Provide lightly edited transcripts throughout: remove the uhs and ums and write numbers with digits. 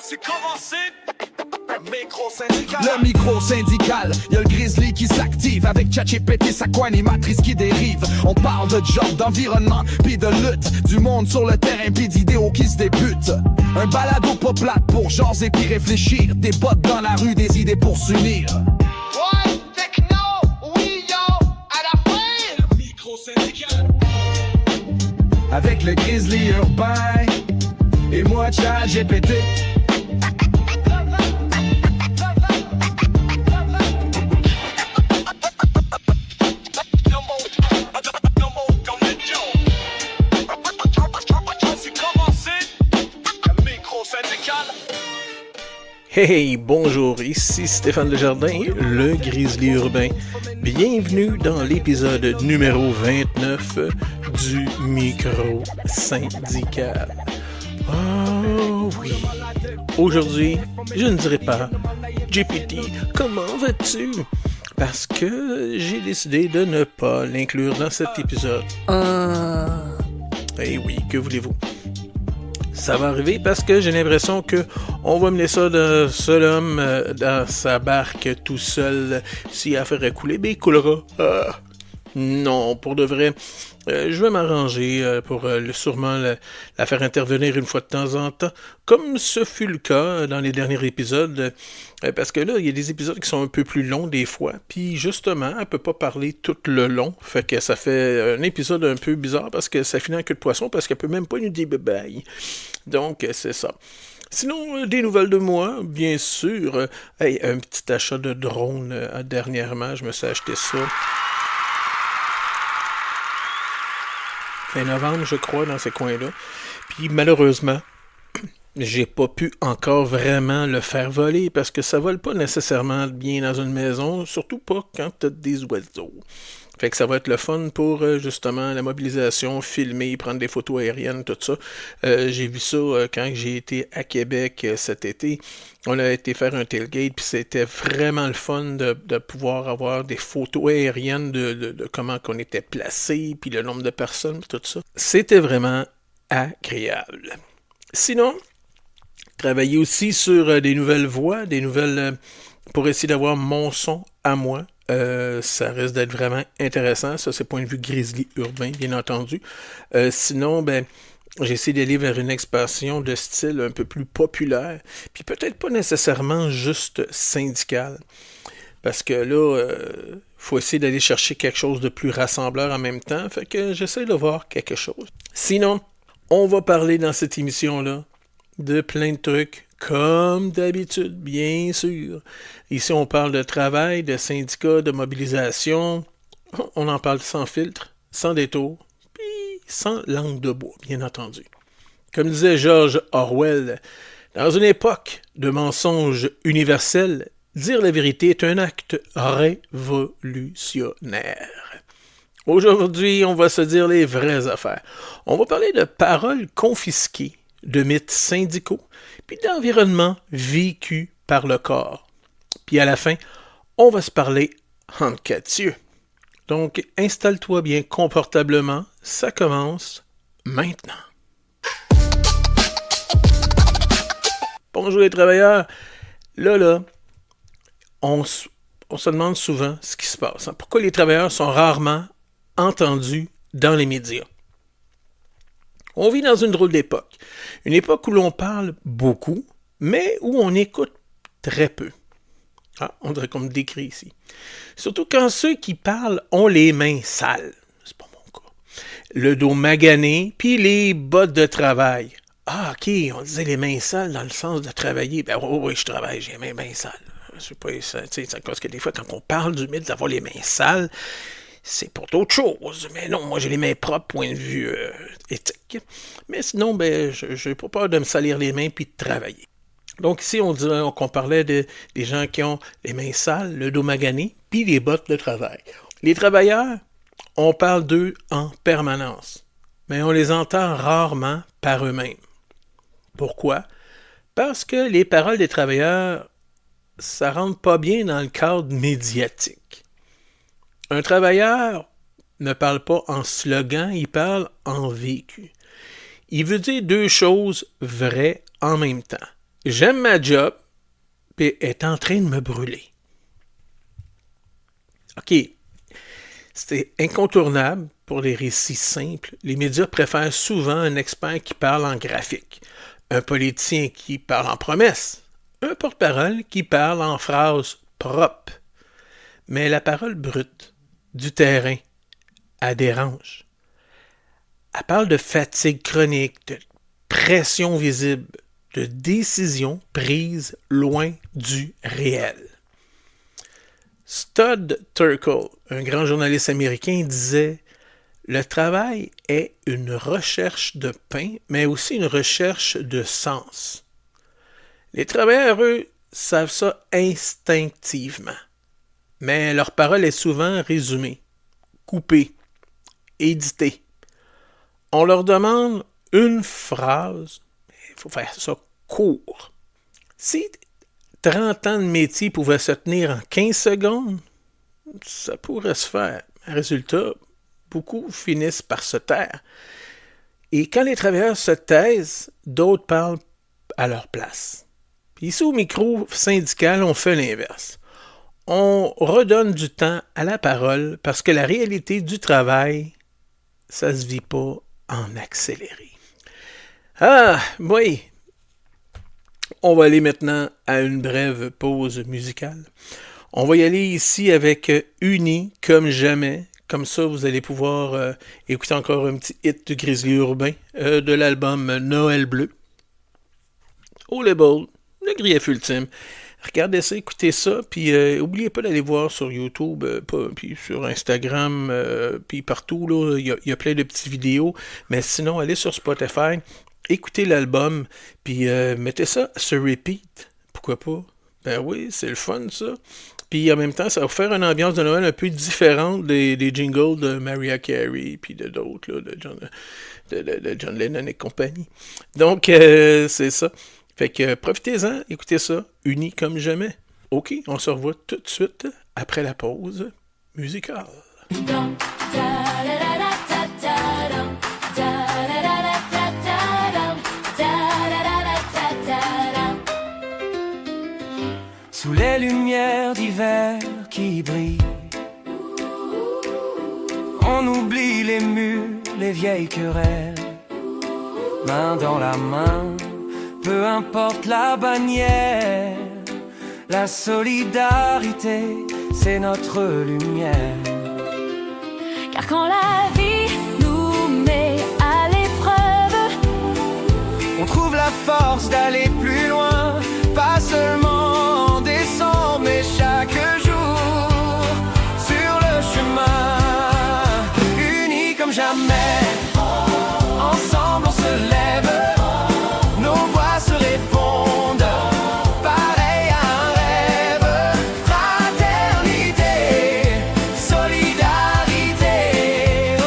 C'est commencé. Micro-syndical. Le micro-syndical, y'a le grizzly qui s'active avec ChatGPT, sa co-animatrice qui dérive. On parle de job, d'environnement, pis de lutte, du monde sur le terrain, pis d'idéaux qui se débutent. Un balado pas plate pour jaser pis réfléchir. Des bottes dans la rue, des idées pour s'unir. Ouais, techno, oui yo, à la fin. Micro-syndical. Avec le grizzly urbain et moi ChatGPT. Hey, bonjour, ici Stéphane Desjardins, le Grizzly Urbain. Bienvenue dans l'épisode numéro 29 du Micro Syndical. Oh oui, aujourd'hui, je ne dirai pas « GPT, comment vas-tu? » Parce que j'ai décidé de ne pas l'inclure dans cet épisode. Eh oui, que voulez-vous? Ça va arriver parce que j'ai l'impression que on va mener ça d'un seul homme dans sa barque tout seul. Si elle ferait couler, ben il coulera. Non, pour de vrai, je vais m'arranger pour sûrement la faire intervenir une fois de temps en temps, comme ce fut le cas dans les derniers épisodes, parce que là, il y a des épisodes qui sont un peu plus longs des fois, puis justement, elle peut pas parler tout le long, fait que ça fait un épisode un peu bizarre, parce que ça finit en queue de poisson, parce qu'elle peut même pas nous dire bye-bye. Donc, c'est ça. Sinon, des nouvelles de moi, bien sûr. Hey, un petit achat de drone dernièrement, je me suis acheté ça. Fin novembre, je crois, dans ces coins-là. Puis malheureusement, j'ai pas pu encore vraiment le faire voler parce que ça vole pas nécessairement bien dans une maison, surtout pas quand t'as des oiseaux. Fait que ça va être le fun pour justement la mobilisation, filmer, prendre des photos aériennes, tout ça. J'ai vu ça quand j'ai été à Québec cet été. On a été faire un tailgate, puis c'était vraiment le fun de pouvoir avoir des photos aériennes de comment qu'on était placé, puis le nombre de personnes, tout ça. C'était vraiment agréable. Sinon, travailler aussi sur des nouvelles voix, des nouvelles pour essayer d'avoir mon son à moi. Ça risque d'être vraiment intéressant. Ça, c'est point de vue grizzly urbain, bien entendu. Sinon, j'ai essayé d'aller vers une expansion de style un peu plus populaire, puis peut-être pas nécessairement juste syndical. Parce que là, faut essayer d'aller chercher quelque chose de plus rassembleur en même temps. Fait que j'essaie de voir quelque chose. Sinon, on va parler dans cette émission-là de plein de trucs. Comme d'habitude, bien sûr. Ici, on parle de travail, de syndicats, de mobilisation. On en parle sans filtre, sans détour, puis sans langue de bois, bien entendu. Comme disait George Orwell, dans une époque de mensonges universels, dire la vérité est un acte révolutionnaire. Aujourd'hui, on va se dire les vraies affaires. On va parler de paroles confisquées, de mythes syndicaux, puis d'environnement vécu par le corps. Puis à la fin, on va se parler en quatre yeux. Donc, installe-toi bien confortablement, ça commence maintenant. Bonjour les travailleurs. Là, on se demande souvent ce qui se passe. Pourquoi les travailleurs sont rarement entendus dans les médias? On vit dans une drôle d'époque. Une époque où l'on parle beaucoup, mais où on écoute très peu. On dirait qu'on me décrit ici. Surtout quand ceux qui parlent ont les mains sales. C'est pas mon cas. Le dos magané, puis les bottes de travail. Ah, OK, on disait les mains sales dans le sens de travailler. Oui, je travaille, j'ai les mains bien sales. C'est pas ça, parce que des fois, quand on parle du mythe d'avoir les mains sales, c'est pour d'autres choses. Mais non, moi, j'ai les mains propres, point de vue éthique. Mais sinon, je n'ai pas peur de me salir les mains puis de travailler. Donc ici, qu'on parlait des gens qui ont les mains sales, le dos magané, puis les bottes de travail. Les travailleurs, on parle d'eux en permanence, mais on les entend rarement par eux-mêmes. Pourquoi? Parce que les paroles des travailleurs, ça rentre pas bien dans le cadre médiatique. Un travailleur ne parle pas en slogan, il parle en vécu. il veut dire deux choses vraies en même temps. J'aime ma job, puis elle est en train de me brûler. OK. C'est incontournable pour les récits simples. Les médias préfèrent souvent un expert qui parle en graphique, un politicien qui parle en promesses, un porte-parole qui parle en phrases propres. Mais la parole brute, du terrain, elle dérange. Elle parle de fatigue chronique, de pression visible, de décisions prises loin du réel. Stud Terkel, un grand journaliste américain, disait « Le travail est une recherche de pain, mais aussi une recherche de sens. » Les travailleurs, eux, savent ça instinctivement. Mais leur parole est souvent résumée, coupée, éditée. On leur demande une phrase, il faut faire ça court. Si 30 ans de métier pouvaient se tenir en 15 secondes, ça pourrait se faire. Résultat, beaucoup finissent par se taire. Et quand les travailleurs se taisent, d'autres parlent à leur place. Puis ici, au micro syndical, on fait l'inverse. On redonne du temps à la parole parce que la réalité du travail, ça se vit pas en accéléré. Ah, oui. On va aller maintenant à une brève pause musicale. On va y aller ici avec Uni comme jamais. Comme ça, vous allez pouvoir écouter encore un petit hit du Grizzly Urbain de l'album Noël Bleu. Au label, le grief ultime. Regardez ça, écoutez ça, puis n'oubliez pas d'aller voir sur YouTube, puis sur Instagram, puis partout, là, il y a plein de petites vidéos. Mais sinon, allez sur Spotify, écoutez l'album, puis mettez ça sur repeat. Pourquoi pas? Ben oui, c'est le fun, ça. Puis en même temps, ça va vous faire une ambiance de Noël un peu différente des jingles de Mariah Carey, puis de d'autres, là, de John Lennon et compagnie. Donc, c'est ça. Fait que profitez-en, écoutez ça, unis comme jamais. OK, on se revoit tout de suite après la pause musicale. Sous les lumières d'hiver qui brillent, on oublie les murs, les vieilles querelles, main dans la main. Peu importe la bannière, la solidarité, c'est notre lumière. Car quand la vie nous met à l'épreuve, on trouve la force d'aller plus loin, pas seulement en décembre, mais chaque jour sur le chemin. Unis comme jamais, ensemble on se lève. Se répondent, pareil à un rêve. Fraternité, solidarité, oh,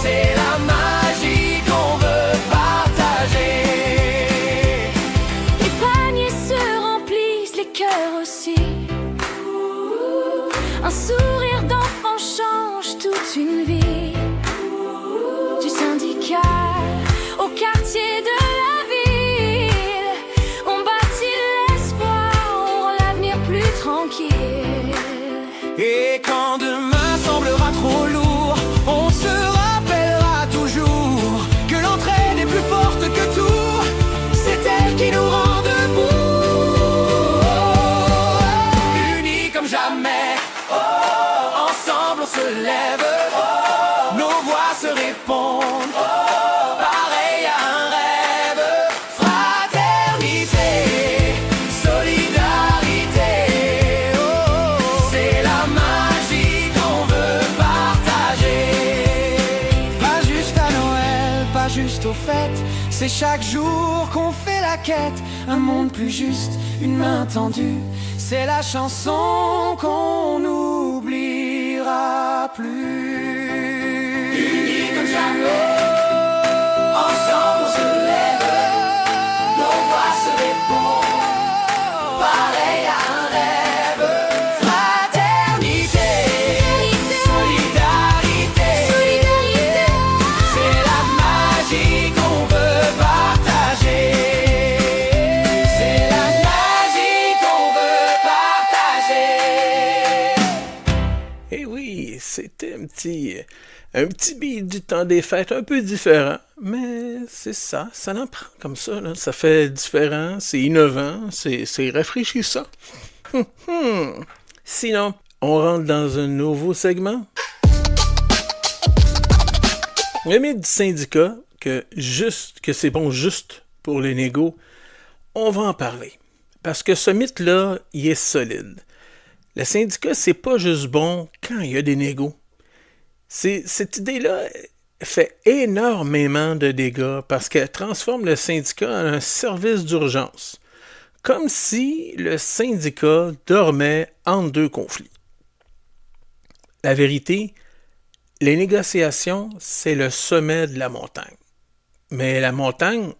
c'est la magie qu'on veut partager. les paniers se remplissent, les cœurs aussi. Un sourire d'enfant change toute une vie. Du syndicat au quartier de et quand demain semblera trop lourd, on se rappellera toujours que l'entraide est plus forte que tout. C'est elle qui nous rend debout. Unis comme jamais, ensemble on se lève. Nos voix se répondent, pareil à un rêve. Fraternité, solidarité, c'est la magie qu'on veut partager. Pas juste à Noël, pas juste aux fêtes, c'est chaque jour qu'on fait la quête. Un monde plus juste, une main tendue, c'est la chanson qu'on n'oubliera plus. Unis comme jamais, ensemble on se lève. Nos voix se répondent, pareil à un rêve. Fraternité, solidarité, c'est la magie qu'on veut un petit billet du temps des fêtes un peu différent, mais c'est ça en prend comme ça, là. Ça fait différent, c'est innovant, c'est rafraîchissant. Sinon, on rentre dans un nouveau segment. Le mythe du syndicat, que c'est bon juste pour les négos, on va en parler. Parce que ce mythe-là, il est solide. Le syndicat, c'est pas juste bon quand il y a des négos. Cette idée-là fait énormément de dégâts parce qu'elle transforme le syndicat en un service d'urgence. Comme si le syndicat dormait entre deux conflits. La vérité, les négociations, c'est le sommet de la montagne. Mais la montagne,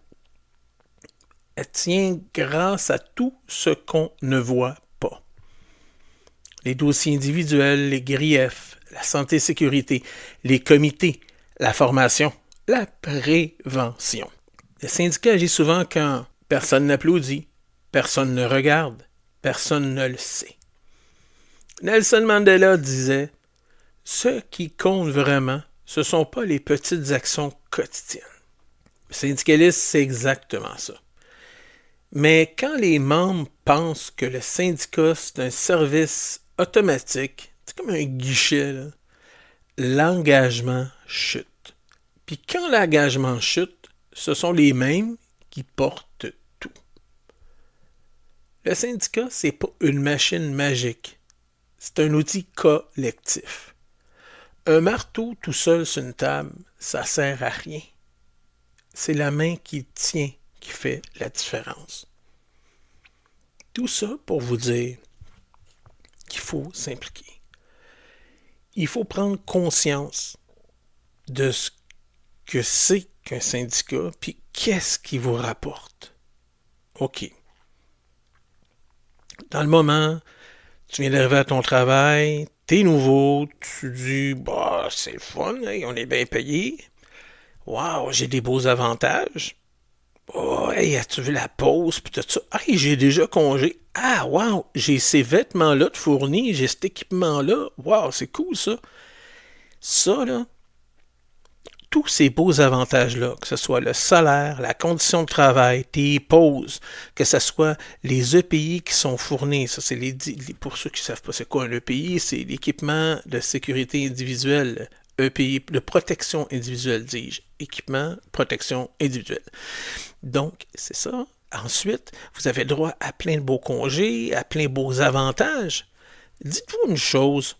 elle tient grâce à tout ce qu'on ne voit pas. Les dossiers individuels, les griefs, la santé-sécurité, les comités, la formation, la prévention. Le syndicat agit souvent quand personne n'applaudit, personne ne regarde, personne ne le sait. Nelson Mandela disait « Ce qui compte vraiment, ce ne sont pas les petites actions quotidiennes. » Le syndicalisme, c'est exactement ça. Mais quand les membres pensent que le syndicat, c'est un service automatique, c'est comme un guichet, là, l'engagement chute. Puis quand l'engagement chute, ce sont les mêmes qui portent tout. Le syndicat, c'est pas une machine magique. C'est un outil collectif. Un marteau tout seul sur une table, ça sert à rien. C'est la main qui tient qui fait la différence. Tout ça pour vous dire qu'il faut s'impliquer. Il faut prendre conscience de ce que c'est qu'un syndicat, puis qu'est-ce qu'il vous rapporte. OK. Dans le moment, tu viens d'arriver à ton travail, t'es nouveau, tu dis, bah, c'est le fun, hein, on est bien payé. Wow, j'ai des beaux avantages. Oh, hey, as-tu vu la pause? Puis tout ça. Hey, j'ai déjà congé. Ah, wow, j'ai ces vêtements-là de fournis, j'ai cet équipement-là. Wow, c'est cool, ça. Ça, là, tous ces beaux avantages-là, que ce soit le salaire, la condition de travail, tes pauses, que ce soit les EPI qui sont fournis, ça, c'est pour ceux qui ne savent pas c'est quoi un EPI, c'est l'équipement de sécurité individuelle. EPI, de protection individuelle, dis-je. Équipement, protection individuelle. Donc, c'est ça. Ensuite, vous avez droit à plein de beaux congés, à plein de beaux avantages. Dites-vous une chose.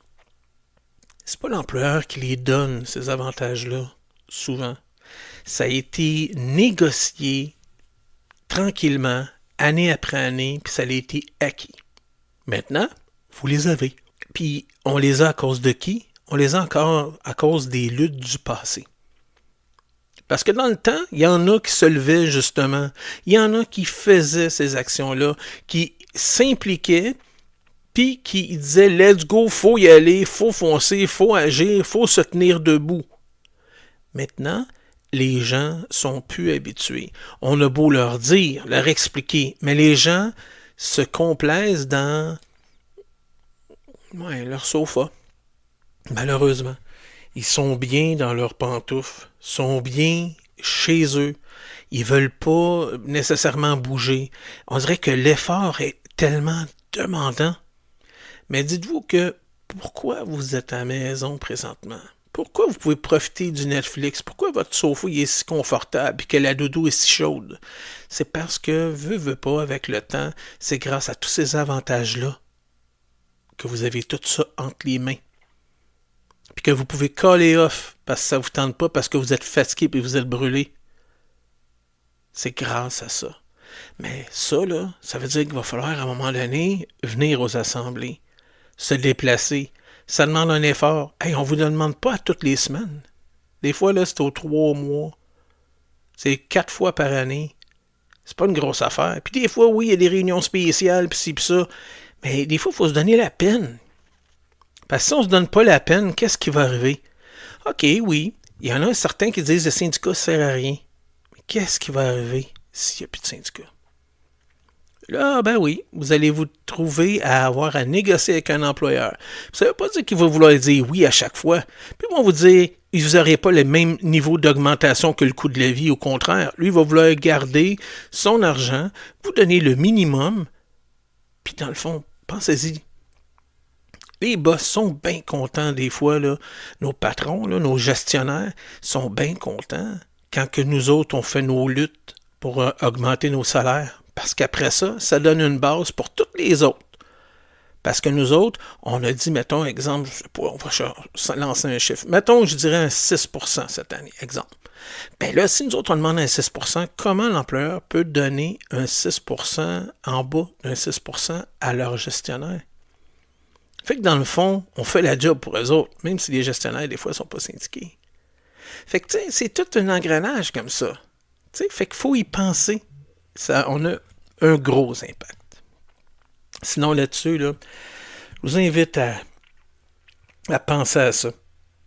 C'est pas l'employeur qui les donne, ces avantages-là, souvent. Ça a été négocié tranquillement, année après année, puis ça a été acquis. Maintenant, vous les avez. Puis, on les a à cause de qui? On les a encore à cause des luttes du passé. Parce que dans le temps, il y en a qui se levaient justement. Il y en a qui faisaient ces actions-là, qui s'impliquaient, puis qui disaient « Let's go, faut y aller, faut foncer, faut agir, faut se tenir debout. » Maintenant, les gens sont plus habitués. On a beau leur dire, leur expliquer, mais les gens se complaisent dans leur sofa. Malheureusement, ils sont bien dans leurs pantoufles, sont bien chez eux. Ils veulent pas nécessairement bouger. On dirait que l'effort est tellement demandant. Mais dites-vous que pourquoi vous êtes à la maison présentement? Pourquoi vous pouvez profiter du Netflix? Pourquoi votre sofa est si confortable et que la doudou est si chaude? C'est parce que, veut pas, avec le temps, c'est grâce à tous ces avantages-là que vous avez tout ça entre les mains. Puis que vous pouvez caller off parce que ça ne vous tente pas, parce que vous êtes fatigué et vous êtes brûlé. C'est grâce à ça. Mais ça, là, ça veut dire qu'il va falloir à un moment donné venir aux assemblées, se déplacer. Ça demande un effort. Hey, on ne vous demande pas à toutes les semaines. Des fois, là, c'est aux 3 mois. C'est 4 fois par année. C'est pas une grosse affaire. Puis des fois, oui, il y a des réunions spéciales, puis ci, puis ça. Mais des fois, il faut se donner la peine. Parce que si on ne se donne pas la peine, qu'est-ce qui va arriver? OK, oui, il y en a certains qui disent que le syndicat ne sert à rien. Mais qu'est-ce qui va arriver s'il n'y a plus de syndicat? Là, ben oui, vous allez vous trouver à avoir à négocier avec un employeur. Ça ne veut pas dire qu'il va vouloir dire oui à chaque fois. Puis ils vont vous dire, vous n'aurez pas le même niveau d'augmentation que le coût de la vie. Au contraire, lui, il va vouloir garder son argent, vous donner le minimum. Puis dans le fond, pensez-y. Les boss sont bien contents des fois, là. Nos patrons, là, nos gestionnaires sont bien contents quand que nous autres, on fait nos luttes pour augmenter nos salaires. Parce qu'après ça, ça donne une base pour toutes les autres. Parce que nous autres, on a dit, mettons, exemple, je sais pas, on va lancer un chiffre. Mettons, je dirais un 6% cette année, exemple. Bien là, si nous autres, on demande un 6%, comment l'employeur peut donner un 6% en bas d'un 6% à leur gestionnaire? Fait que dans le fond, on fait la job pour eux autres, même si les gestionnaires, des fois, ne sont pas syndiqués. Fait que, tu sais, c'est tout un engrenage comme ça. Tu sais, fait qu'il faut y penser. Ça, on a un gros impact. Sinon, là-dessus, là, je vous invite à penser à ça.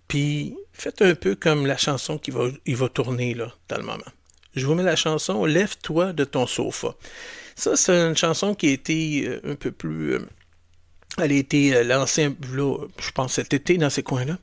Puis, faites un peu comme la chanson qui va tourner là, dans le moment. Je vous mets la chanson « Lève-toi de ton sofa ». Ça, c'est une chanson qui a été un peu plus... elle a été lancée, là, je pense, cet été dans ces coins-là.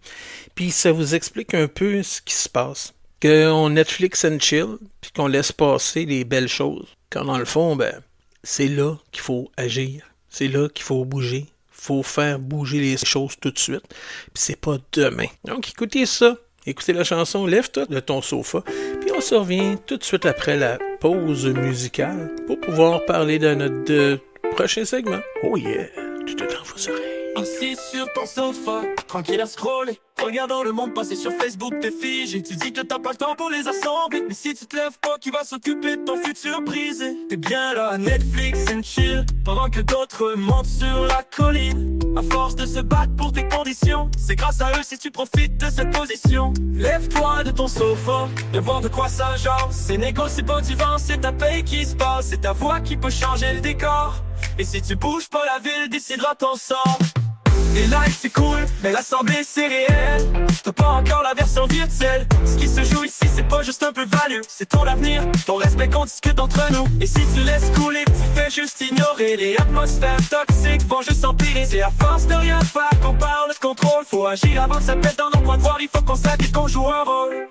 Puis, ça vous explique un peu ce qui se passe. Qu'on Netflix and chill, puis qu'on laisse passer les belles choses. Quand dans le fond, ben, c'est là qu'il faut agir. C'est là qu'il faut bouger. Il faut faire bouger les choses tout de suite. Puis c'est pas demain. Donc écoutez ça. Écoutez la chanson Lève-toi de ton sofa. Puis on se revient tout de suite après la pause musicale pour pouvoir parler de notre prochain segment. Oh yeah! Tout est dans vos oreilles. Assis sur ton sofa, tranquille à scroller, regardant le monde passer sur Facebook, t'es figé. Tu dis que t'as pas le temps pour les assembler, mais si tu te lèves pas, qui va s'occuper de ton futur brisé? T'es bien là, Netflix and chill, pendant que d'autres montent sur la colline. À force de se battre pour tes conditions, c'est grâce à eux si tu profites de cette position. Lève-toi de ton sofa, viens voir de quoi ça genre. C'est négo, c'est pas du vent, c'est ta paye qui se passe. C'est ta voix qui peut changer le décor. Et si tu bouges pas, la ville décidera ton sort. Les lives c'est cool, mais l'assemblée c'est réel. T'as pas encore la version virtuelle. Ce qui se joue ici c'est pas juste un peu value, c'est ton avenir, ton respect qu'on discute entre nous. Et si tu laisses couler, tu fais juste ignorer. Les atmosphères toxiques vont juste empirer. C'est à force de rien faire qu'on parle de contrôle. Faut agir avant que ça pète dans nos points de voir. Il faut qu'on s'habille, qu'on joue un rôle.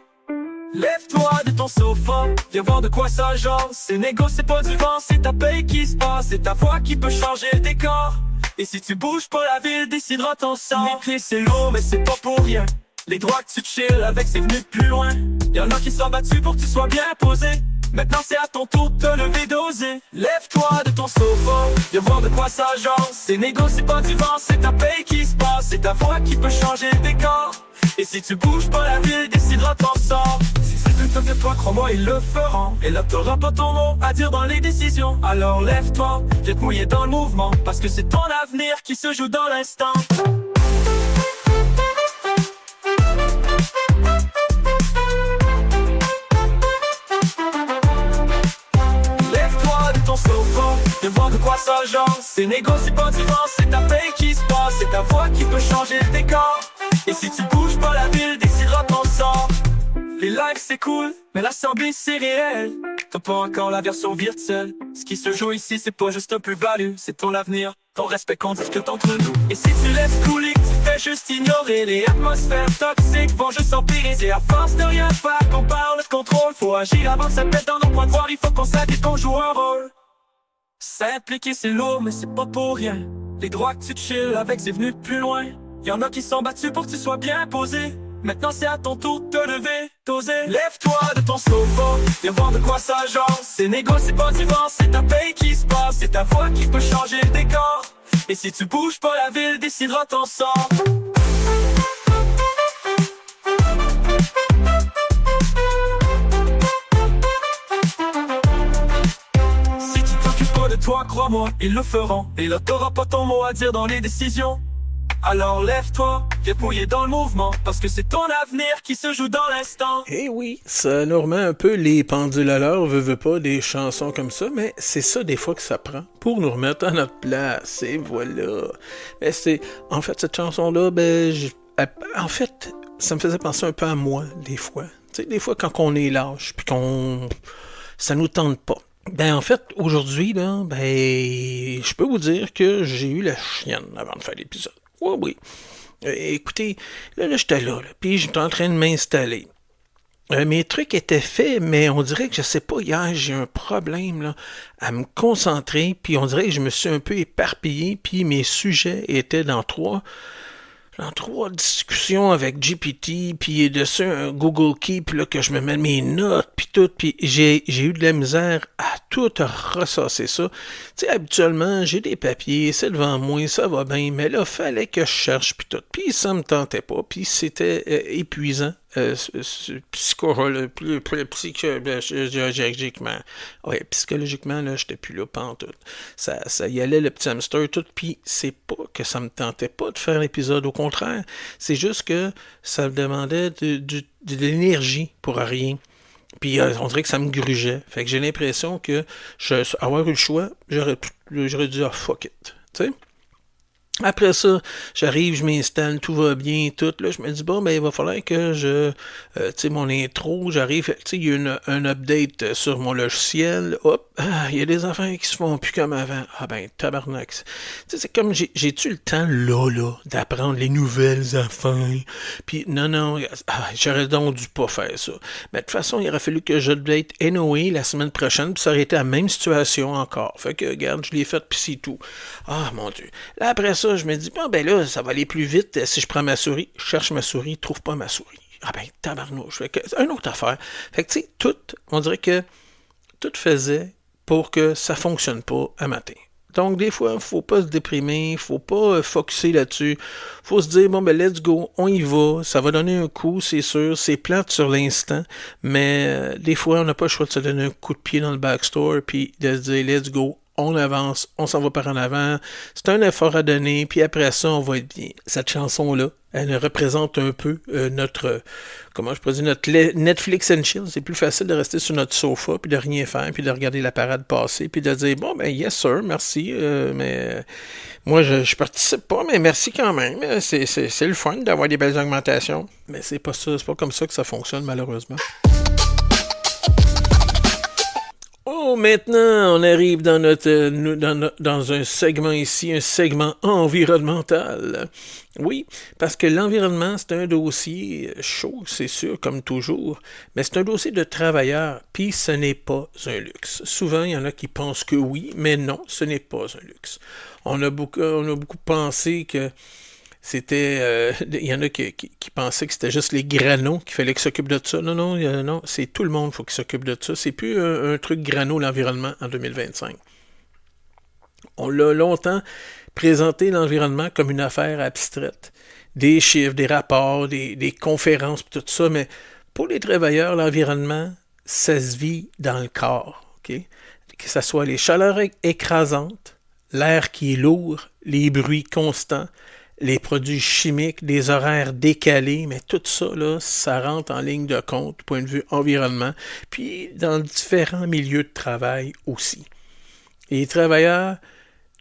Lève-toi de ton sofa, viens voir de quoi ça genre. C'est négo, c'est pas du vent, c'est ta paye qui se passe. C'est ta voix qui peut changer le décor. Et si tu bouges pas, la ville décidera ton sort. Les prix c'est lourd, mais c'est pas pour rien. Les droits que tu chill avec, c'est venu de plus loin. Y'en a qui sont battus pour que tu sois bien posé. Maintenant c'est à ton tour de te lever, d'oser. Lève-toi de ton sofa, viens voir de quoi ça genre. C'est négo, c'est pas du vent, c'est ta paye qui se passe. C'est ta voix qui peut changer le décor. Et si tu bouges pas, la ville décidera ton sort. Si c'est plutôt que toi, crois-moi, ils le feront. Et là t'auras pas ton mot à dire dans les décisions. Alors lève-toi, viens te mouiller dans le mouvement. Parce que c'est ton avenir qui se joue dans l'instant. Lève-toi de ton sofa, viens voir de quoi ça genre. C'est négo, c'est pas du vent, c'est ta paye qui se passe. C'est ta voix qui peut changer le décor. Et si tu bouges pas, la ville décidera ton sort. Les lives c'est cool, mais l'assemblée c'est réel. T'as pas encore la version virtuelle. Ce qui se joue ici c'est pas juste un plus-value, c'est ton avenir, ton respect qu'on discute entre nous. Et si tu laisses couler, tu fais juste ignorer. Les atmosphères toxiques vont juste empirer. C'est à force de rien faire qu'on parle de contrôle. Faut agir avant que ça pète dans nos points de voir. Il faut qu'on s'habille, qu'on joue un rôle. S'impliquer c'est lourd, mais c'est pas pour rien. Les droits que tu chill avec, c'est venu de plus loin. Y'en a qui sont battus pour que tu sois bien posé. Maintenant c'est à ton tour de te lever, d'oser. Lève-toi de ton sofa, viens voir de quoi ça genre. C'est négo, c'est pas du vent, c'est ta paye qui se passe. C'est ta voix qui peut changer le décor. Et si tu bouges pas, la ville décidera ton sort. Si tu t'occupes pas de toi, crois-moi, ils le feront. Et là t'auras pas ton mot à dire dans les décisions. Alors lève-toi, viens mouiller dans le mouvement. Parce que c'est ton avenir qui se joue dans l'instant. Eh oui, ça nous remet un peu les pendules à l'heure, veut pas des chansons comme ça, mais c'est ça des fois que ça prend pour nous remettre à notre place, et voilà. Mais en fait, cette chanson-là, en fait, ça me faisait penser un peu à moi, des fois. Tu sais, des fois, quand on est lâche, puis ça nous tente pas. Ben, en fait, aujourd'hui, là, ben, je peux vous dire que j'ai eu la chienne avant de faire l'épisode. Oui, oui. Écoutez, là, j'étais là, puis j'étais en train de m'installer. Mes trucs étaient faits, mais on dirait que, je sais pas, hier, j'ai un problème, là, à me concentrer, puis on dirait que je me suis un peu éparpillé, puis mes sujets étaient dans trois discussions avec GPT, puis dessus un Google Keep, là, que je me mets mes notes, puis tout, puis j'ai eu de la misère à tout ressasser ça. Tu sais, habituellement, j'ai des papiers, c'est devant moi, ça va bien, mais là, fallait que je cherche, puis tout. Puis ça me tentait pas, puis c'était épuisant. Psychologiquement. Ouais, psychologiquement, là, j'étais plus là, pas en tout. Ça y allait, le petit hamster, tout. Puis c'est pas que ça me tentait pas de faire l'épisode. Au contraire, c'est juste que ça me demandait de l'énergie pour rien. Puis on dirait que ça me grugeait. Fait que j'ai l'impression que, avoir eu le choix, j'aurais dit, ah, fuck it. Tu sais? Après ça, j'arrive, je m'installe, tout va bien, tout. Là, je me dis, bon, ben, il va falloir que tu sais, mon intro, j'arrive, tu sais, il y a un update sur mon logiciel. Hop, il y a des affaires qui se font plus comme avant. Ah, ben, tabarnak. Tu sais, c'est comme, j'ai-tu le temps, là, d'apprendre les nouvelles affaires? Puis, non, j'aurais donc dû pas faire ça. Mais de toute façon, il aurait fallu que j'update anyway la semaine prochaine, puis ça aurait été la même situation encore. Fait que, regarde, je l'ai fait, puis c'est tout. Ah, mon Dieu. Là, après ça, je me dis, bon, ben là, ça va aller plus vite si je prends ma souris. Je cherche ma souris, trouve pas ma souris. Ah ben, tabarnouche. Une autre affaire. Fait que, tu sais, on dirait que tout faisait pour que ça fonctionne pas à matin. Donc, des fois, faut pas se déprimer, faut pas focusser là-dessus. Faut se dire, bon, ben, let's go, on y va. Ça va donner un coup, c'est sûr. C'est plate sur l'instant, mais des fois, on n'a pas le choix de se donner un coup de pied dans le backstore puis de se dire, let's go. On avance, on s'en va par en avant, c'est un effort à donner, puis après ça, on va être bien. Cette chanson-là, elle représente un peu notre Netflix and chill. C'est plus facile de rester sur notre sofa, puis de rien faire, puis de regarder la parade passer, puis de dire, bon, ben, yes sir, merci, mais moi, je participe pas, mais merci quand même. C'est le fun d'avoir des belles augmentations. Mais c'est pas ça, c'est pas comme ça que ça fonctionne, malheureusement. Oh, maintenant, on arrive dans dans un segment ici, un segment environnemental. Oui, parce que l'environnement, c'est un dossier chaud, c'est sûr, comme toujours, mais c'est un dossier de travailleurs, puis ce n'est pas un luxe. Souvent, il y en a qui pensent que oui, mais non, ce n'est pas un luxe. On a beaucoup pensé que c'était, il y en a qui pensaient que c'était juste les granos qu'il fallait qu'ils s'occupent de ça. Non, c'est tout le monde qu'il faut qu'il s'occupe de ça. C'est plus un truc grano, l'environnement, en 2025. On l'a longtemps présenté l'environnement comme une affaire abstraite. Des chiffres, des rapports, des conférences, tout ça, mais pour les travailleurs, l'environnement, ça se vit dans le corps. Okay? Que ce soit les chaleurs écrasantes, l'air qui est lourd, les bruits constants, les produits chimiques, des horaires décalés, mais tout ça, là, ça rentre en ligne de compte du point de vue environnement, puis dans différents milieux de travail aussi. Et les travailleurs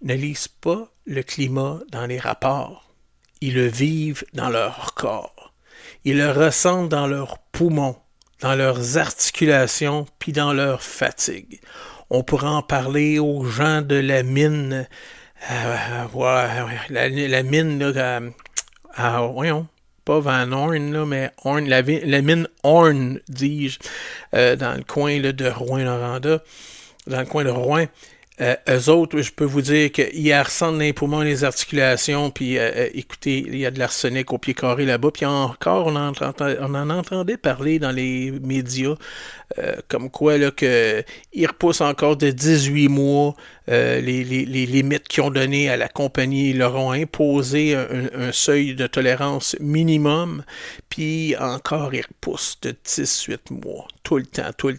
ne lisent pas le climat dans les rapports. Ils le vivent dans leur corps. Ils le ressentent dans leurs poumons, dans leurs articulations, puis dans leur fatigue. On pourra en parler aux gens de la mine. La mine, là, voyons, pas Van Horn, là, mais Horn, la mine Horn, dis-je, dans le coin là, de Rouyn-Noranda, dans le coin de Rouen. Eux autres, je peux vous dire qu'ils ressentent les poumons et les articulations, puis écoutez, il y a de l'arsenic au pied carré là-bas, puis encore, on en entendait parler dans les médias, comme quoi là qu'ils repoussent encore de 18 mois les limites qu'ils ont données à la compagnie. Ils leur ont imposé un seuil de tolérance minimum, puis encore ils repoussent de 18 mois. Tout le temps. Puis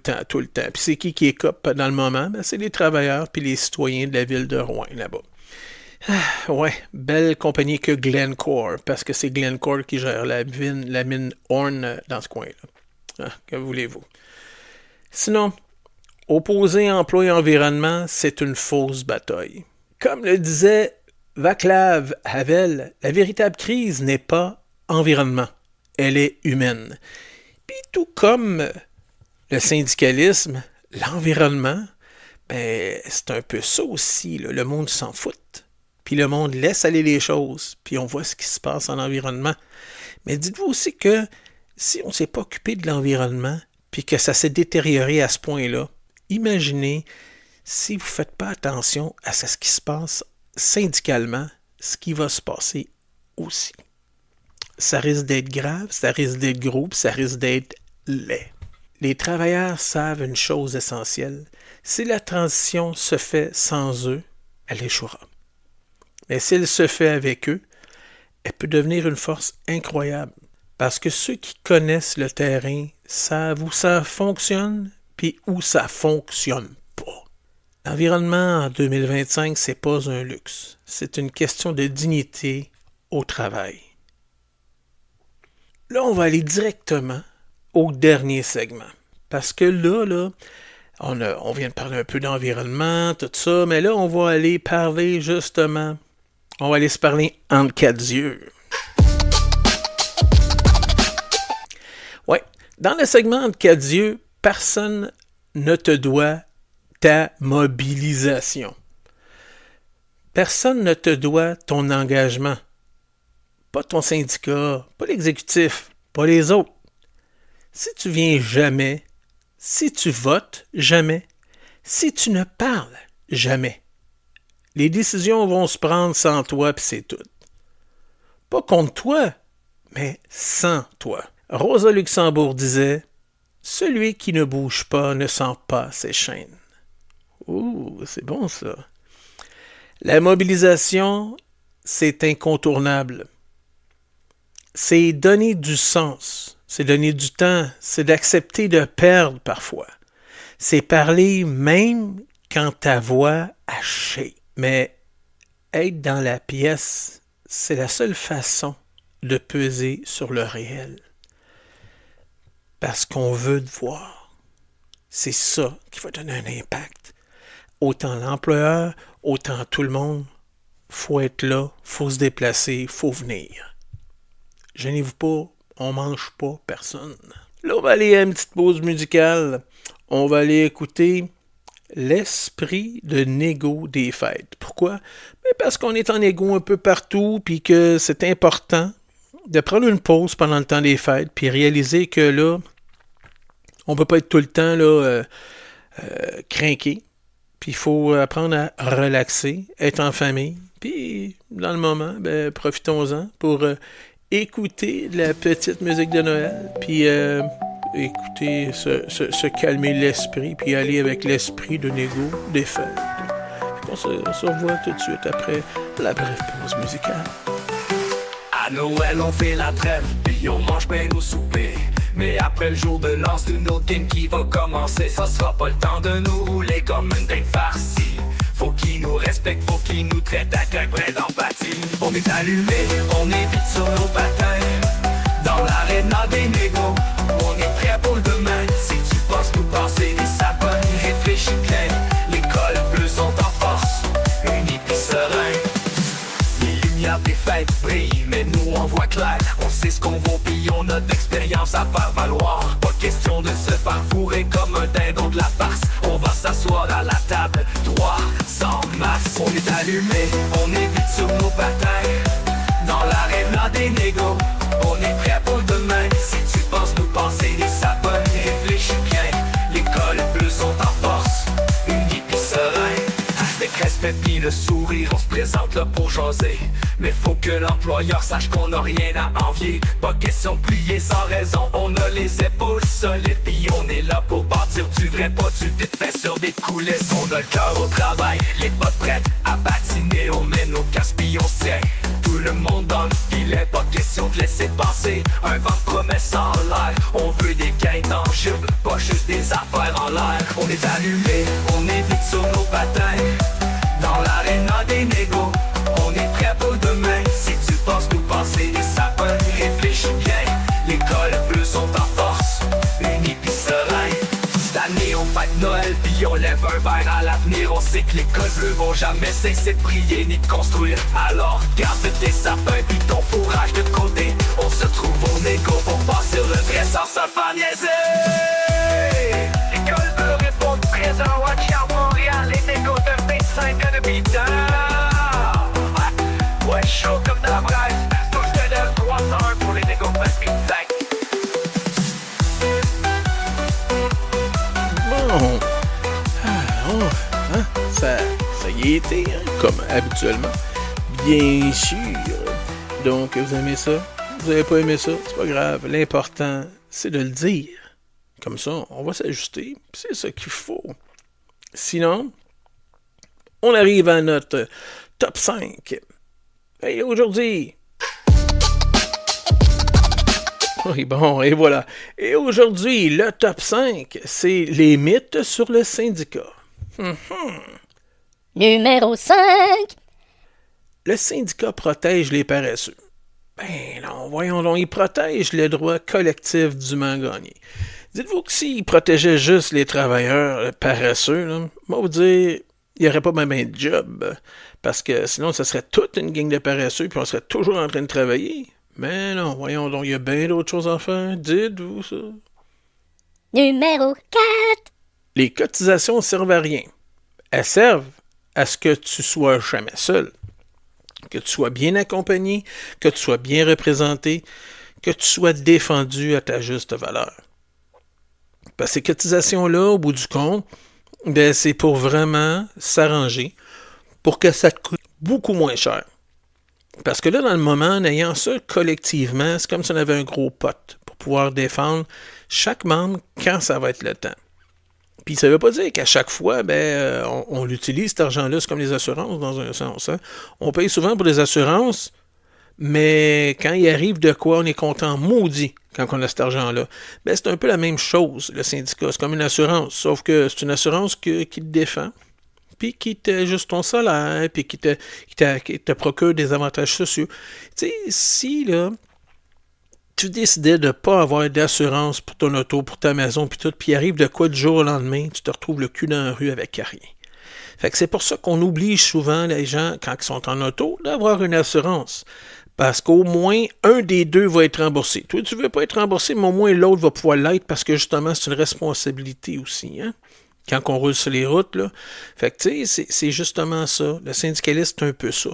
c'est qui écope dans le moment? Ben, c'est les travailleurs puis les citoyens de la ville de Rouen, là-bas. Ouais, belle compagnie que Glencore, parce que c'est Glencore qui gère la mine Horn dans ce coin-là. Que voulez-vous? Sinon, opposer emploi et environnement, c'est une fausse bataille. Comme le disait Václav Havel, la véritable crise n'est pas environnement, elle est humaine. Puis tout comme le syndicalisme, l'environnement, ben, c'est un peu ça aussi, là. Le monde s'en fout. Puis le monde laisse aller les choses, puis on voit ce qui se passe en environnement. Mais dites-vous aussi que si on ne s'est pas occupé de l'environnement, puis que ça s'est détérioré à ce point-là, imaginez si vous ne faites pas attention à ce qui se passe syndicalement, ce qui va se passer aussi. Ça risque d'être grave, ça risque d'être gros, puis ça risque d'être laid. Les travailleurs savent une chose essentielle. Si la transition se fait sans eux, elle échouera. Mais si elle se fait avec eux, elle peut devenir une force incroyable. Parce que ceux qui connaissent le terrain savent où ça fonctionne puis où ça fonctionne pas. L'environnement en 2025, c'est pas un luxe. C'est une question de dignité au travail. Là, on va aller directement au dernier segment. Parce que là, on vient de parler un peu d'environnement, tout ça, mais là, on va aller parler justement, on va aller se parler entre quatre yeux. Ouais, dans le segment entre quatre yeux, personne ne te doit ta mobilisation. Personne ne te doit ton engagement. Pas ton syndicat, pas l'exécutif, pas les autres. Si tu viens jamais, si tu votes jamais, si tu ne parles jamais, les décisions vont se prendre sans toi, puis c'est tout. Pas contre toi, mais sans toi. Rosa Luxembourg disait « Celui qui ne bouge pas ne sent pas ses chaînes. » Ouh, c'est bon ça. La mobilisation, c'est incontournable. C'est donner du sens, c'est donner du temps, c'est d'accepter de perdre parfois. C'est parler même quand ta voix hachée. Mais être dans la pièce, c'est la seule façon de peser sur le réel. Parce qu'on veut te voir. C'est ça qui va donner un impact. Autant l'employeur, autant tout le monde. Faut être là, faut se déplacer, faut venir. Gênez-vous pas, on mange pas personne. Là, on va aller à une petite pause musicale. On va aller écouter l'esprit de négo des fêtes. Pourquoi? Ben parce qu'on est en négo un peu partout, puis que c'est important de prendre une pause pendant le temps des fêtes, puis réaliser que là, on ne peut pas être tout le temps là, crinqué. Puis il faut apprendre à relaxer, être en famille. Puis dans le moment, ben, profitons-en pour écouter la petite musique de Noël, puis écouter, se calmer l'esprit, puis aller avec l'esprit de négo des fêtes. On se revoit tout de suite après la brève pause musicale. À Noël, on fait la trêve, puis on mange bien nos soupers. Mais après le jour de l'an, c'est une autre game qui va commencer. Ça sera pas le temps de nous rouler comme une dinde farcie. Faut qu'ils nous respectent, faut qu'ils nous traitent avec un brin d'empathie. On est allumé, on est vite sur nos patins. Dans l'aréna des négos, on est prêt pour le demain. Si tu penses nous passer des sapins, réfléchis bien. Les cols bleus sont en force, unis pis sereins. Les lumières des fêtes brillent, mais nous on voit clair. On sait ce qu'on vaut pis on a d'expérience à faire valoir. Pas question de se faire fourrer comme un dindon de la farce. On va s'asseoir à la table, droit, sans masse. On est allumé, on est vite sur nos patins. Dans l'aréna des négos, on est prêt pour demain. Si tu penses nous passer des sapins, réfléchis bien. Les cols bleus sont en force, unis pis sereins. Avec respect pis le sourire, on se présente là pour jaser. Mais faut que l'employeur sache qu'on n'a rien à envier. Pas question de plier sans raison, on a les épaules solides. Pis on est là pour bâtir du vrai, pas du vite fait sur des coulisses. On a le cœur au travail, les bottes prêtes à patiner. On met nos casques pis on sait tout le monde dans le filet. Pas question de laisser passer un vent de promesses en l'air. On veut des gains tangibles, pas juste des affaires en l'air. On est allumé, on est vite sur nos patins. Dans l'aréna des négos, on est prêt pour demain. Si tu penses nous passer des sapins, réfléchis bien. Les cols bleus sont en force, unis pis sereins. Cette année on fête Noël pis on lève un verre à l'avenir. On sait que les cols bleus vont jamais cesser de prier ni de construire. Alors garde tes sapins pis ton fourrage de côté. On se trouve au négo pour passer le vrai sans se faire niaiser. Les cols bleus répondent présent, watch out Montréal. notoriété, hein, comme habituellement. Bien sûr. Donc, vous aimez ça? Vous avez pas aimé ça? C'est pas grave. L'important, c'est de le dire. Comme ça, on va s'ajuster. C'est ça qu'il faut. Sinon, on arrive à notre top 5. Et aujourd'hui... Oui, bon, et voilà. Et aujourd'hui, le top 5, c'est les mythes sur le syndicat. Numéro 5. Le syndicat protège les paresseux. Ben non, voyons donc, il protège les droits collectifs dûment gagnés. Dites-vous que s'il protégeait juste les travailleurs paresseux, là, moi vous dire, il n'y aurait pas même un job. Parce que sinon, ça serait toute une gang de paresseux, puis on serait toujours en train de travailler. Mais non, voyons donc, il y a bien d'autres choses à faire. Dites-vous ça. Numéro 4. Les cotisations servent à rien. Elles servent à ce que tu sois jamais seul. Que tu sois bien accompagné, que tu sois bien représenté, que tu sois défendu à ta juste valeur. Parce que ces cotisations-là, au bout du compte, ben, c'est pour vraiment s'arranger pour que ça te coûte beaucoup moins cher. Parce que là, dans le moment, en ayant ça collectivement, c'est comme si on avait un gros pot pour pouvoir défendre chaque membre quand ça va être le temps. Puis ça ne veut pas dire qu'à chaque fois, on l'utilise, cet argent-là, c'est comme les assurances dans un sens. Hein? On paye souvent pour des assurances, mais quand il arrive de quoi, on est content maudit quand on a cet argent-là. Ben, c'est un peu la même chose, le syndicat. C'est comme une assurance, sauf que c'est une assurance qui te défend, puis qui t'ajuste ton salaire, puis qui te procure des avantages sociaux. Tu sais, si, là, tu décidais de ne pas avoir d'assurance pour ton auto, pour ta maison, puis tout, puis il arrive de quoi du jour au lendemain, tu te retrouves le cul dans la rue avec rien. Fait que c'est pour ça qu'on oblige souvent les gens, quand ils sont en auto, d'avoir une assurance. Parce qu'au moins, un des deux va être remboursé. Toi, tu ne veux pas être remboursé, mais au moins l'autre va pouvoir l'être parce que justement, c'est une responsabilité aussi, hein? Quand on roule sur les routes, là. Fait que, tu sais, c'est justement ça. Le syndicaliste, c'est un peu ça.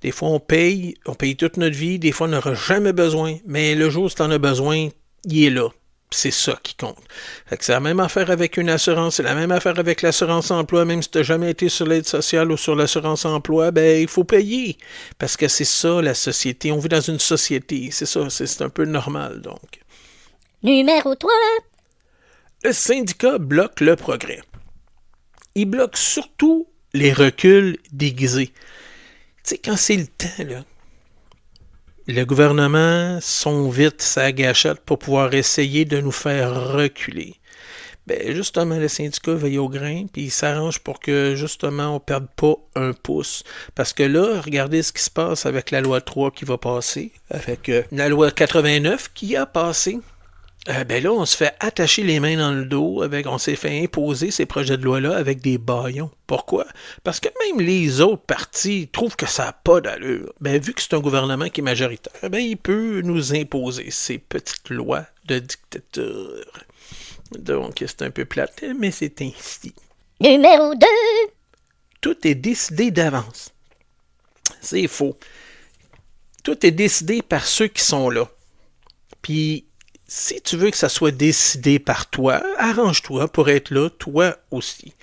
Des fois, on paye toute notre vie. Des fois, on n'aura jamais besoin. Mais le jour où tu en as besoin, il est là. C'est ça qui compte. Fait que c'est la même affaire avec une assurance. C'est la même affaire avec l'assurance emploi. Même si tu n'as jamais été sur l'aide sociale ou sur l'assurance emploi, ben, il faut payer. Parce que c'est ça, la société. On vit dans une société. C'est ça. C'est un peu normal, donc. Numéro 3. Le syndicat bloque le progrès. Il bloque surtout les reculs déguisés. Tu sais, quand c'est le temps, là, le gouvernement sont vite sa gâchette pour pouvoir essayer de nous faire reculer. Ben, justement, le syndicat veille au grain, puis il s'arrange pour que, justement, on ne perde pas un pouce. Parce que là, regardez ce qui se passe avec la loi 3 qui va passer, avec la loi 89 qui a passé. Ben là, on se fait attacher les mains dans le dos, on s'est fait imposer ces projets de loi-là avec des bâillons. Pourquoi? Parce que même les autres partis trouvent que ça n'a pas d'allure. Ben, vu que c'est un gouvernement qui est majoritaire, ben, il peut nous imposer ces petites lois de dictature. Donc, c'est un peu plate, mais c'est ainsi. Numéro 2. Tout est décidé d'avance. C'est faux. Tout est décidé par ceux qui sont là. Puis, si tu veux que ça soit décidé par toi, arrange-toi pour être là, toi aussi.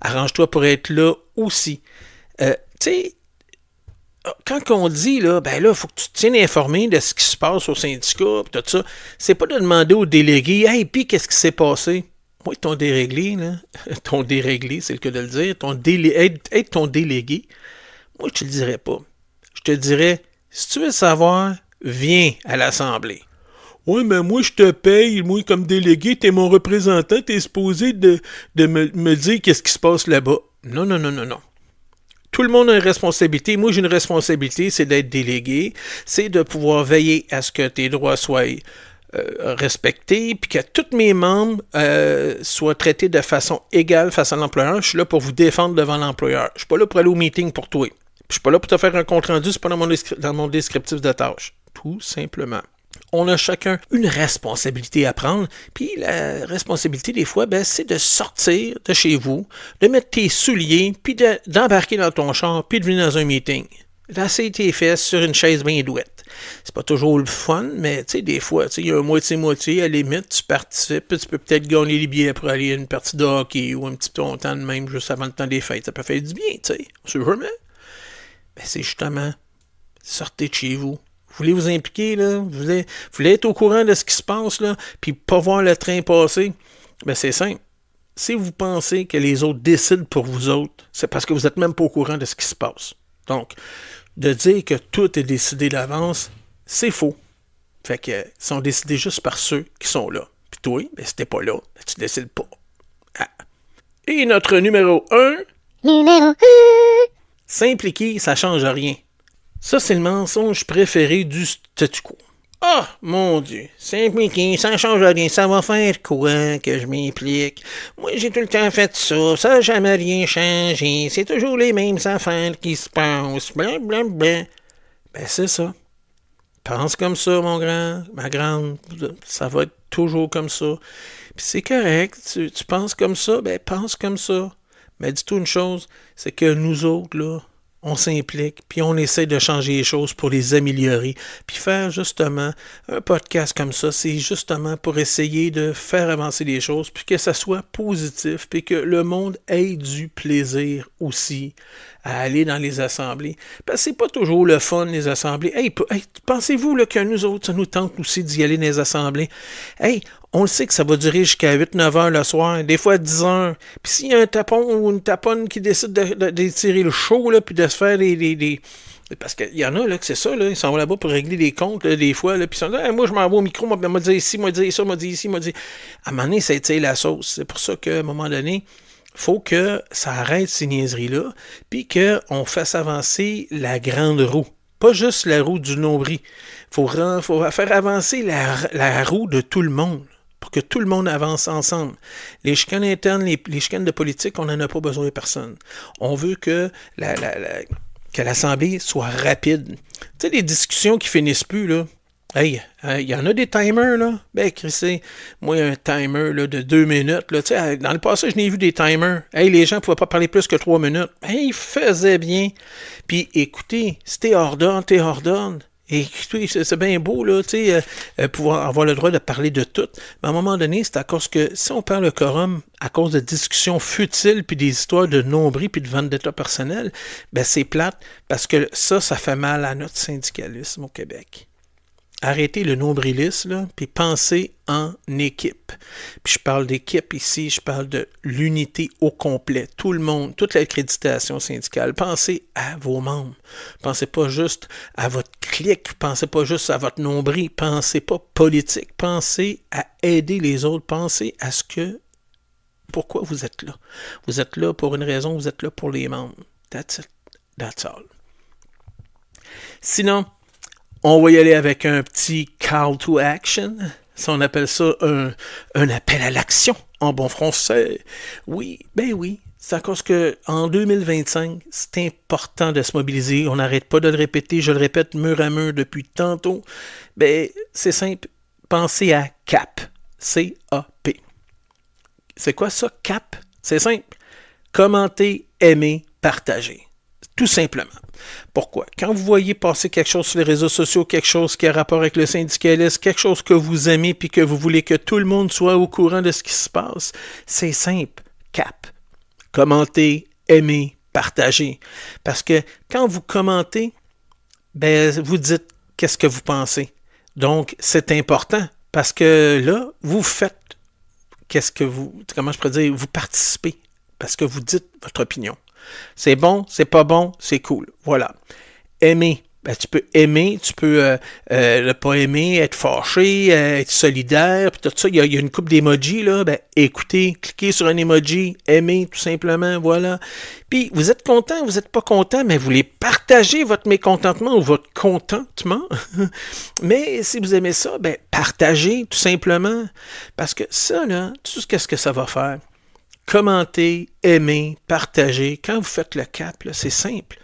Arrange-toi pour être là aussi. Tu sais, quand on dit, là, ben là, il faut que tu te tiennes informé de ce qui se passe au syndicat, tout ça, c'est pas de demander aux délégués, « Hey, puis qu'est-ce qui s'est passé? » Moi, ton déréglé, là, ton déréglé, c'est le cas de le dire, être ton délégué, moi, je te le dirais pas. Je te dirais, si tu veux savoir, viens à l'Assemblée. Ouais, mais moi, je te paye, moi, comme délégué, t'es mon représentant, t'es supposé de me dire qu'est-ce qui se passe là-bas. Non. Tout le monde a une responsabilité. Moi, j'ai une responsabilité, c'est d'être délégué, c'est de pouvoir veiller à ce que tes droits soient respectés, puis que tous mes membres soient traités de façon égale face à l'employeur. Je suis là pour vous défendre devant l'employeur. Je suis pas là pour aller au meeting pour toi. Je suis pas là pour te faire un compte-rendu, c'est pas dans mon descriptif de tâche. Tout simplement. On a chacun une responsabilité à prendre, puis la responsabilité, des fois, ben, c'est de sortir de chez vous, de mettre tes souliers, puis d'embarquer dans ton char, puis de venir dans un meeting. Tasser tes fesses sur une chaise bien douette. C'est pas toujours le fun, mais tu sais, des fois, il y a un moitié-moitié, à la limite, tu participes, puis tu peux peut-être gagner les billets pour aller à une partie de hockey ou un petit temps de même juste avant le temps des fêtes. Ça peut faire du bien, tu sais. On sait jamais. Ben, c'est justement, sortez de chez vous. Vous voulez vous impliquer, là? Vous voulez être au courant de ce qui se passe, là, puis pas voir le train passer? Ben, c'est simple. Si vous pensez que les autres décident pour vous autres, c'est parce que vous n'êtes même pas au courant de ce qui se passe. Donc, de dire que tout est décidé d'avance, c'est faux. Fait que, ils sont décidés juste par ceux qui sont là. Puis toi, ben, si t'es pas là, ben, tu décides pas. Ah. Et notre numéro 1. Numéro 1. S'impliquer, ça change rien. Ça, c'est le mensonge préféré du statu quo. Ah, mon Dieu, s'impliquer, ça change rien. Ça va faire quoi que je m'implique? Moi, j'ai tout le temps fait ça. Ça n'a jamais rien changé. C'est toujours les mêmes affaires qui se passent. Blablabla. Ben, c'est ça. Pense comme ça, mon grand, ma grande. Ça va être toujours comme ça. Puis c'est correct. Tu penses comme ça, ben, pense comme ça. Mais dis-toi une chose, c'est que nous autres, là, on s'implique, puis on essaie de changer les choses pour les améliorer. Puis faire justement un podcast comme ça, c'est justement pour essayer de faire avancer les choses, puis que ça soit positif, puis que le monde ait du plaisir aussi à aller dans les assemblées. Parce que c'est pas toujours le fun, les assemblées. Hey, pensez-vous là, que nous autres, ça nous tente aussi d'y aller dans les assemblées? Hey, on le sait que ça va durer jusqu'à 8-9 heures le soir, des fois 10 heures. Puis s'il y a un tapon ou une taponne qui décide d'étirer le show, là, puis de se faire des... Parce qu'il y en a, là, que c'est ça, là, ils s'en vont là-bas pour régler les comptes, là, des fois, là, puis ils sont là, hey, moi, je m'en vais au micro, m'a dit ici, m'a dit ça, m'a dit ici, m'a dit... À un moment donné, ça étire la sauce. C'est pour ça qu'à un moment donné, faut que ça arrête ces niaiseries-là, puis qu'on fasse avancer la grande roue. Pas juste la roue du nombril. Faut faire avancer la roue de tout le monde, pour que tout le monde avance ensemble. Les chicanes internes, les chicanes de politique, on n'en a pas besoin de personne. On veut que l'Assemblée soit rapide. Tu sais, les discussions qui finissent plus, là. Hey, il y en a des timers, là. Ben, Chrissy, moi, un timer là, de 2 minutes, là. Tu sais, dans le passé, je n'ai vu des timers. Hey, les gens ne pouvaient pas parler plus que 3 minutes. Hey, ils faisaient bien. Puis, écoutez, si t'es hors d'ordre, t'es hors d'ordre. Et c'est bien beau, là, tu sais, pouvoir avoir le droit de parler de tout. Mais à un moment donné, c'est à cause que si on perd le quorum à cause de discussions futiles, puis des histoires de nombril, puis de vendetta personnelle, ben c'est plate, parce que ça fait mal à notre syndicalisme au Québec. Arrêtez le nombrilisme, là, puis pensez en équipe. Puis je parle d'équipe ici, je parle de l'unité au complet. Tout le monde, toute l'accréditation syndicale. Pensez à vos membres. Pensez pas juste à votre clique. Pensez pas juste à votre nombril. Pensez pas politique. Pensez à aider les autres. Pensez à pourquoi vous êtes là. Vous êtes là pour une raison, vous êtes là pour les membres. That's it. That's all. Sinon, on va y aller avec un petit call to action. Ça, on appelle ça un appel à l'action en bon français. Oui, ben oui. C'est à cause qu'en 2025, c'est important de se mobiliser. On n'arrête pas de le répéter. Je le répète mur à mur depuis tantôt. Ben, c'est simple. Pensez à CAP. C-A-P. C'est quoi ça, CAP? C'est simple. Commenter, aimer, partager. Tout simplement. Pourquoi? Quand vous voyez passer quelque chose sur les réseaux sociaux, quelque chose qui a rapport avec le syndicalisme, quelque chose que vous aimez puis que vous voulez que tout le monde soit au courant de ce qui se passe, c'est simple. CAP. Commentez, aimez, partagez. Parce que quand vous commentez, ben, vous dites qu'est-ce que vous pensez. Donc, c'est important parce que là, vous faites comment je pourrais dire, vous participez parce que vous dites votre opinion. C'est bon, c'est pas bon, c'est cool. Voilà. Aimer. Ben, tu peux aimer, tu peux ne pas aimer, être fâché, être solidaire, puis tout ça. Il y a une couple d'emojis, là. Ben, écoutez, cliquez sur un emoji, aimez, tout simplement, voilà. Puis, vous êtes content, vous n'êtes pas content, mais vous voulez partager votre mécontentement ou votre contentement. Mais si vous aimez ça, ben, partagez, tout simplement. Parce que ça, là, tout ce que ça va faire, commentez, aimez, partagez. Quand vous faites le cap, là, c'est simple.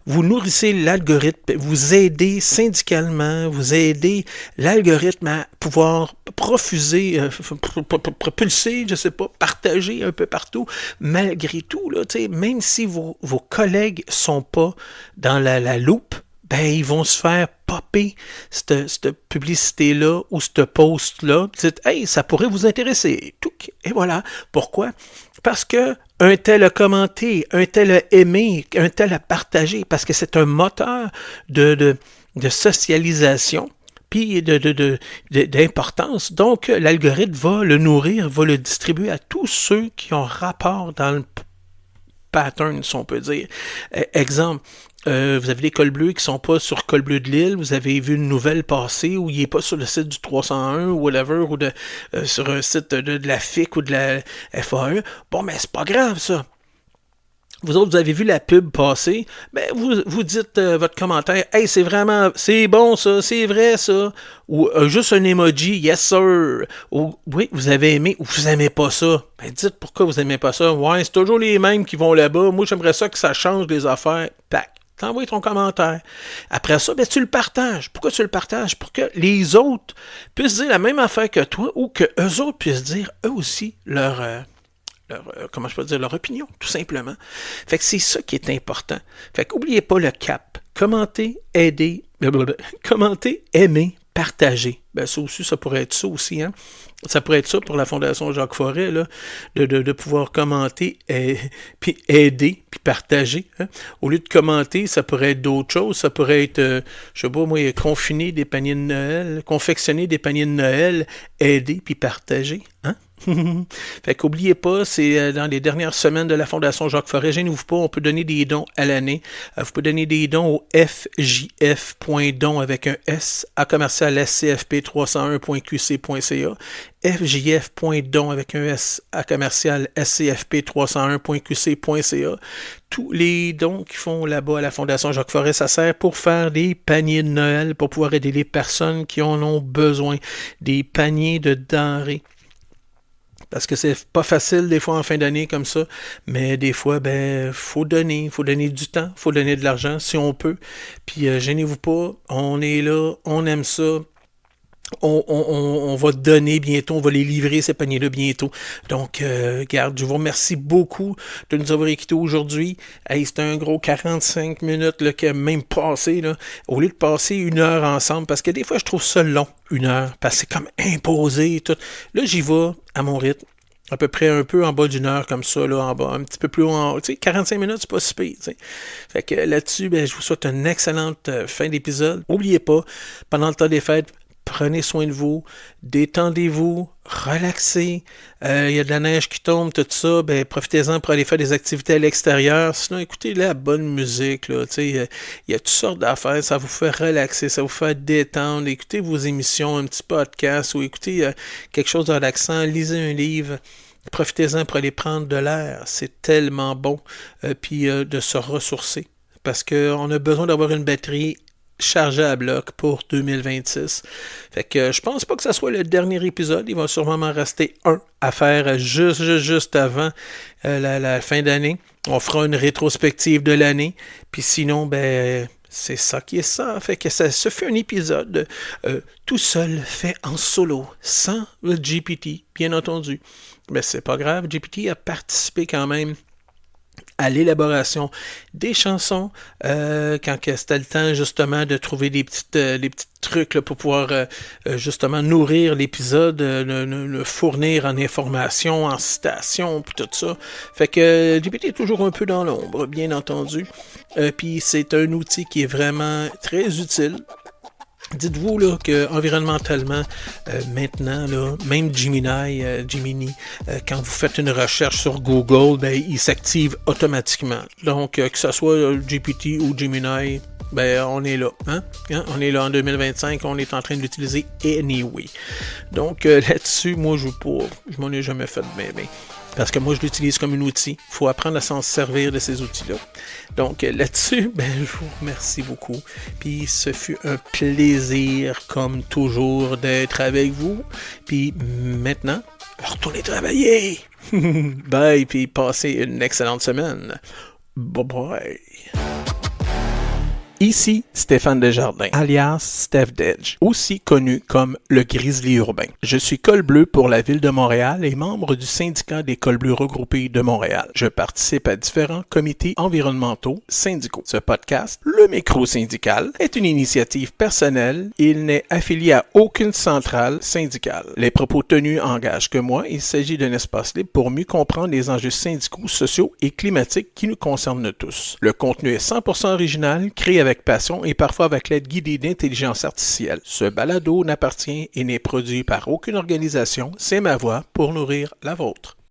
Vous nourrissez l'algorithme, vous aidez syndicalement, vous aidez l'algorithme à pouvoir propulser, je sais pas, partager un peu partout. Malgré tout, là, même si vos collègues sont pas dans la loupe, ben, ils vont se faire popper cette publicité-là ou ce post-là. Vous dites, hey, ça pourrait vous intéresser. Et voilà. Pourquoi? Parce que un tel a commenté, un tel a aimé, un tel a partagé, parce que c'est un moteur de socialisation puis d'importance. Donc, l'algorithme va le nourrir, va le distribuer à tous ceux qui ont rapport dans le pattern, si on peut dire. Exemple, vous avez des cols bleus qui ne sont pas sur Col Bleu de Lille, vous avez vu une nouvelle passer où il n'est pas sur le site du 301 ou whatever, ou sur un site de la FIC ou de la FAE. Bon, mais c'est pas grave, ça. Vous autres, vous avez vu la pub passer, ben vous dites votre commentaire, « Hey, c'est bon ça, c'est vrai ça », ou juste un emoji, « Yes sir », ou « Oui, vous avez aimé » ou « Vous aimez pas ça ». Ben dites pourquoi vous aimez pas ça. « Ouais, c'est toujours les mêmes qui vont là-bas, moi j'aimerais ça que ça change les affaires. » Tac. T'envoies ton commentaire. Après ça, ben, tu le partages. Pourquoi tu le partages? Pour que les autres puissent dire la même affaire que toi ou que eux autres puissent dire eux aussi leur opinion, tout simplement. Fait que c'est ça qui est important. Fait qu'oubliez pas le cap. Commentez, aidez, aimez, partagez. Ben, ça aussi, ça pourrait être ça aussi, hein. Ça pourrait être ça pour la Fondation Jacques Forêt, là, de pouvoir commenter, puis aider, puis partager. Hein. Au lieu de commenter, ça pourrait être d'autres choses. Ça pourrait être, je sais pas moi, confectionner des paniers de Noël, aider, puis partager. Hein. Fait qu'oubliez pas, c'est dans les dernières semaines de la Fondation Jacques Forêt, gênez-vous pas, on peut donner des dons à l'année. Vous pouvez donner des dons au fjf.don avec un S à commercial scfp301.qc.ca, fjf.don avec un S à commercial scfp301.qc.ca. Tous les dons qu'ils font là-bas à la Fondation Jacques Forêt, ça sert pour faire des paniers de Noël, pour pouvoir aider les personnes qui en ont besoin, des paniers de denrées. Parce que c'est pas facile des fois en fin d'année comme ça, mais des fois, ben, faut donner du temps, faut donner de l'argent si on peut. Puis gênez-vous pas, on est là, on aime ça. On va donner bientôt, on va les livrer ces paniers-là bientôt. Donc, garde, je vous remercie beaucoup de nous avoir écoutés aujourd'hui. Hey, c'était un gros 45 minutes là, qui a même passé, là, au lieu de passer 1 heure ensemble, parce que des fois, je trouve ça long, 1 heure, parce que c'est comme imposé. Tout. Là, j'y vais à mon rythme, à peu près un peu en bas d'1 heure, comme ça, là, en bas, un petit peu plus haut en haut. 45 minutes, c'est pas si pire. T'sais. Fait que là-dessus, ben, je vous souhaite une excellente fin d'épisode. N'oubliez pas, pendant le temps des fêtes, prenez soin de vous, détendez-vous, relaxez. Il y a de la neige qui tombe, tout ça. Ben, profitez-en pour aller faire des activités à l'extérieur. Sinon, écoutez la bonne musique. Là, il y a toutes sortes d'affaires. Ça vous fait relaxer, ça vous fait détendre. Écoutez vos émissions, un petit podcast ou écoutez quelque chose de relaxant. Lisez un livre. Profitez-en pour aller prendre de l'air. C'est tellement bon. Puis de se ressourcer. Parce qu'on a besoin d'avoir une batterie chargé à bloc pour 2026. Fait que je pense pas que ça soit le dernier épisode. Il va sûrement m'en rester un à faire juste avant la fin d'année. On fera une rétrospective de l'année. Puis sinon, ben c'est ça qui est ça. Fait que ça se fait un épisode tout seul, fait en solo, sans le GPT, bien entendu. Mais c'est pas grave. GPT a participé quand même à l'élaboration des chansons quand c'était le temps justement de trouver des petits trucs là, pour pouvoir justement nourrir l'épisode, le fournir en informations, en citations, puis tout ça. Fait que GPT est toujours un peu dans l'ombre, bien entendu. Puis c'est un outil qui est vraiment très utile. Dites-vous là que environnementalement, maintenant, là, même Gemini, quand vous faites une recherche sur Google, ben, il s'active automatiquement. Donc, que ce soit GPT ou Gemini, ben, on est là. Hein? On est là en 2025, on est en train de l'utiliser anyway. Donc, là-dessus, moi, je m'en ai jamais fait de bébé. Parce que moi, je l'utilise comme un outil. Il faut apprendre à s'en servir de ces outils-là. Donc, là-dessus, ben, je vous remercie beaucoup. Puis, ce fut un plaisir, comme toujours, d'être avec vous. Puis, maintenant, retournez travailler! Bye, puis passez une excellente semaine. Bye bye. Ici Stéphane Desjardins, alias Steph Dedge, aussi connu comme le Grizzly urbain. Je suis col bleu pour la ville de Montréal et membre du syndicat des cols bleus regroupés de Montréal. Je participe à différents comités environnementaux syndicaux. Ce podcast, le micro syndical, est une initiative personnelle et il n'est affilié à aucune centrale syndicale. Les propos tenus engagent que moi, il s'agit d'un espace libre pour mieux comprendre les enjeux syndicaux, sociaux et climatiques qui nous concernent tous. Le contenu est 100% original, créé avec passion et parfois avec l'aide guidée d'intelligence artificielle. Ce balado n'appartient et n'est produit par aucune organisation, c'est ma voix pour nourrir la vôtre.